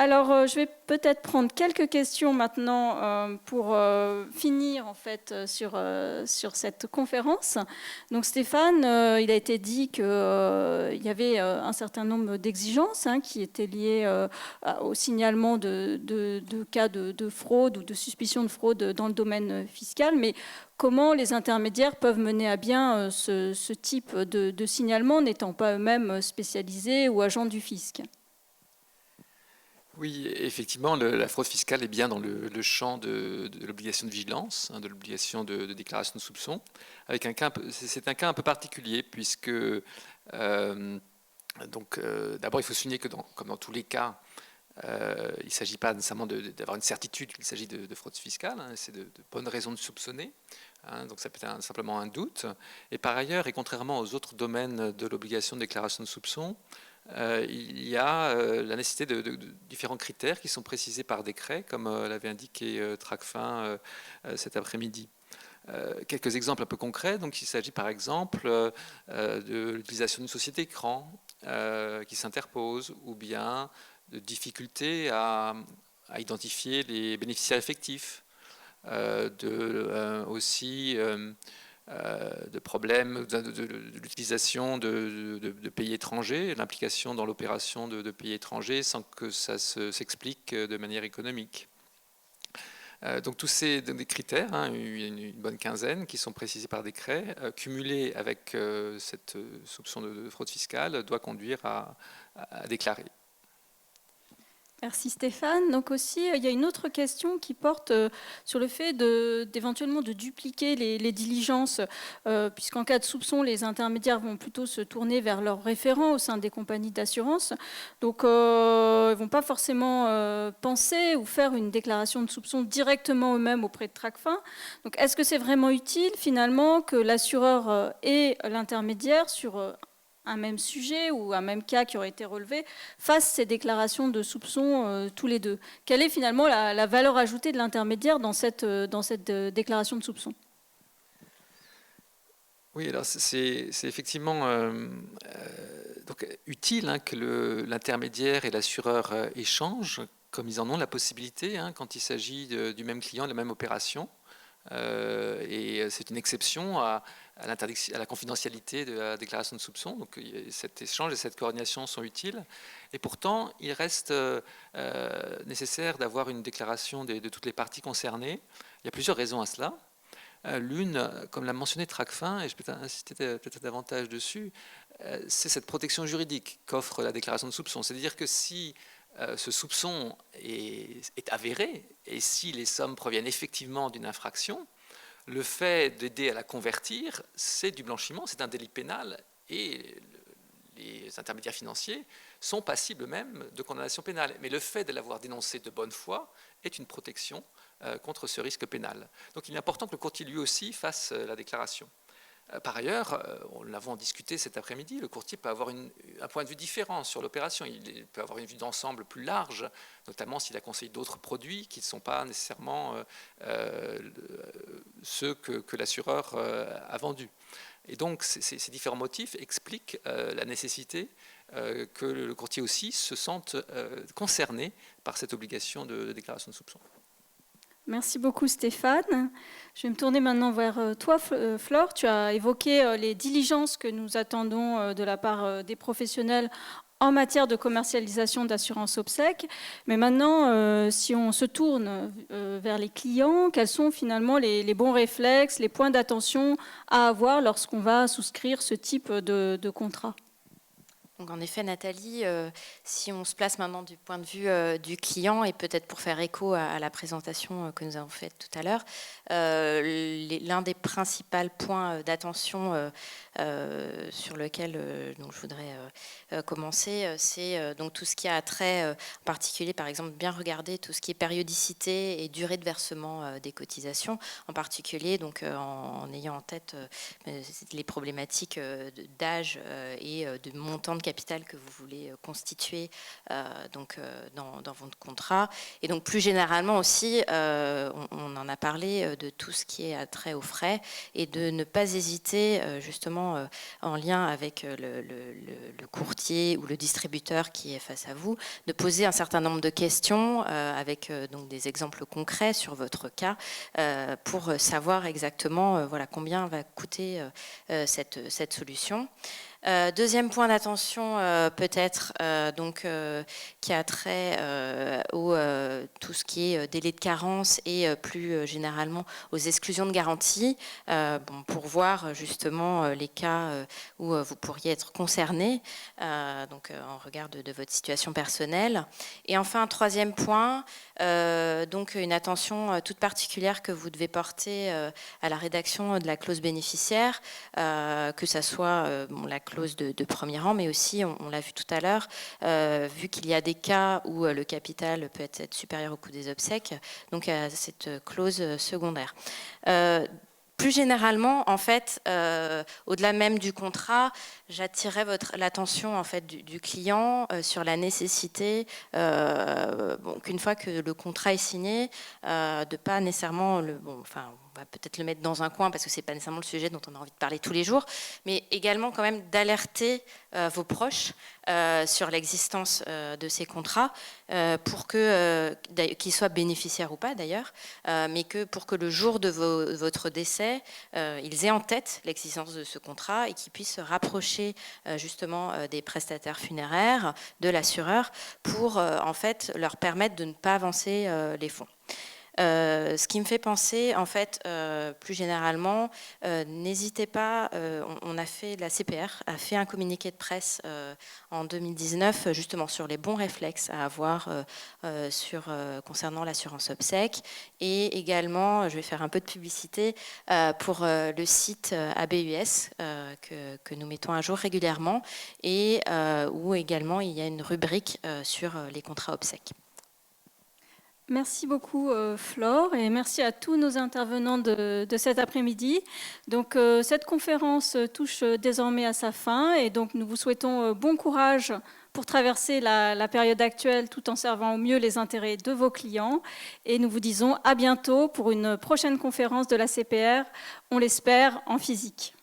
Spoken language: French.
Alors, je vais peut-être prendre quelques questions maintenant pour finir en fait sur cette conférence. Donc Stéphane, il a été dit qu'il y avait un certain nombre d'exigences qui étaient liées au signalement de cas de fraude ou de suspicion de fraude dans le domaine fiscal, mais comment les intermédiaires peuvent mener à bien ce type de signalement n'étant pas eux-mêmes spécialisés ou agents du fisc? Oui, effectivement, la fraude fiscale est bien dans le champ de l'obligation de vigilance, de l'obligation de déclaration de soupçon. Avec c'est un cas un peu particulier puisque d'abord il faut souligner que comme dans tous les cas, il ne s'agit pas nécessairement d'avoir une certitude qu'il s'agit de fraude fiscale, c'est de bonnes raisons de soupçonner. Donc ça peut être simplement un doute. Et par ailleurs, et contrairement aux autres domaines de l'obligation de déclaration de soupçon, il y a la nécessité de différents critères qui sont précisés par décret, comme l'avait indiqué Tracfin cet après-midi. Quelques exemples un peu concrets. Donc, il s'agit par exemple de l'utilisation d'une société écran qui s'interpose, ou bien de difficultés à identifier les bénéficiaires effectifs, aussi de problèmes de l'utilisation de pays étrangers, l'implication dans l'opération de pays étrangers sans que ça s'explique de manière économique. Donc tous ces des critères, une bonne quinzaine qui sont précisés par décret, cumulés avec cette soupçon de fraude fiscale, doit conduire à déclarer. Merci Stéphane. Donc aussi, il y a une autre question qui porte sur le fait d'éventuellement de dupliquer les diligences, puisqu'en cas de soupçon, les intermédiaires vont plutôt se tourner vers leurs référents au sein des compagnies d'assurance. Donc, ils ne vont pas forcément penser ou faire une déclaration de soupçon directement eux-mêmes auprès de Tracfin. Donc, est-ce que c'est vraiment utile finalement que l'assureur et l'intermédiaire sur un même sujet ou un même cas qui aurait été relevé fassent ces déclarations de soupçon tous les deux? Quelle est finalement la valeur ajoutée de l'intermédiaire dans cette déclaration de soupçon? Oui, alors c'est effectivement donc utile que l'intermédiaire et l'assureur échangent, comme ils en ont la possibilité quand il s'agit du même client, de la même opération. Et c'est une exception à la confidentialité de la déclaration de soupçon. Donc cet échange et cette coordination sont utiles. Et pourtant, il reste nécessaire d'avoir une déclaration de toutes les parties concernées. Il y a plusieurs raisons à cela. L'une, comme l'a mentionné Tracfin, et je peux insister peut-être davantage dessus, c'est cette protection juridique qu'offre la déclaration de soupçon. C'est-à-dire que si ce soupçon est avéré, et si les sommes proviennent effectivement d'une infraction, le fait d'aider à la convertir, c'est du blanchiment, c'est un délit pénal, et les intermédiaires financiers sont passibles même de condamnation pénale. Mais le fait de l'avoir dénoncé de bonne foi est une protection contre ce risque pénal. Donc il est important que le courtier lui aussi fasse la déclaration. Par ailleurs, on l'avons discuté cet après-midi, le courtier peut avoir un point de vue différent sur l'opération. Il peut avoir une vue d'ensemble plus large, notamment s'il a conseillé d'autres produits qui ne sont pas nécessairement ceux que l'assureur a vendus. Et donc ces différents motifs expliquent la nécessité que le courtier aussi se sente concerné par cette obligation de déclaration de soupçon. Merci beaucoup Stéphane. Je vais me tourner maintenant vers toi Flore. Tu as évoqué les diligences que nous attendons de la part des professionnels en matière de commercialisation d'assurance obsèques. Mais maintenant, si on se tourne vers les clients, quels sont finalement les bons réflexes, les points d'attention à avoir lorsqu'on va souscrire ce type de contrat? Donc en effet, Nathalie, si on se place maintenant du point de vue du client, et peut-être pour faire écho à la présentation que nous avons faite tout à l'heure, l'un des principaux points d'attention sur lequel donc je voudrais commencer, c'est donc tout ce qui a trait, en particulier par exemple bien regarder tout ce qui est périodicité et durée de versement des cotisations, en particulier donc en ayant en tête les problématiques d'âge et de montant de capital que vous voulez constituer dans votre contrat. Et donc plus généralement aussi, on en a parlé de tout ce qui est trait aux frais et de ne pas hésiter justement en lien avec le courtier ou le distributeur qui est face à vous, de poser un certain nombre de questions avec donc des exemples concrets sur votre cas pour savoir exactement voilà, combien va coûter cette solution. Deuxième point d'attention peut-être qui a trait au tout ce qui est délai de carence et plus généralement aux exclusions de garantie pour voir justement les cas où vous pourriez être concerné en regard de votre situation personnelle. Et enfin, troisième point, donc une attention toute particulière que vous devez porter à la rédaction de la clause bénéficiaire, que ça soit la clause de premier rang, mais aussi, on l'a vu tout à l'heure, vu qu'il y a des cas où le capital peut être supérieur au coût des obsèques, donc à cette clause secondaire. Plus généralement, en fait, au-delà même du contrat, j'attirais l'attention en fait du client sur la nécessité, qu'une fois que le contrat est signé, de pas nécessairement on va peut-être le mettre dans un coin parce que c'est pas nécessairement le sujet dont on a envie de parler tous les jours, mais également quand même d'alerter vos proches sur l'existence de ces contrats pour qu'ils soient bénéficiaires ou pas d'ailleurs, mais pour que le jour de votre décès, ils aient en tête l'existence de ce contrat et qu'ils puissent se rapprocher justement des prestataires funéraires, de l'assureur, pour en fait leur permettre de ne pas avancer les fonds. Ce qui me fait penser, en fait, plus généralement, n'hésitez pas, la CPR a fait un communiqué de presse en 2019, justement sur les bons réflexes à avoir concernant l'assurance obsèques, et également, je vais faire un peu de publicité pour le site ABUS que nous mettons à jour régulièrement, et où également il y a une rubrique sur les contrats obsèques. Merci beaucoup Flore et merci à tous nos intervenants de cet après-midi. Donc cette conférence touche désormais à sa fin et donc nous vous souhaitons bon courage pour traverser la période actuelle tout en servant au mieux les intérêts de vos clients. Et nous vous disons à bientôt pour une prochaine conférence de la CPR, on l'espère en physique.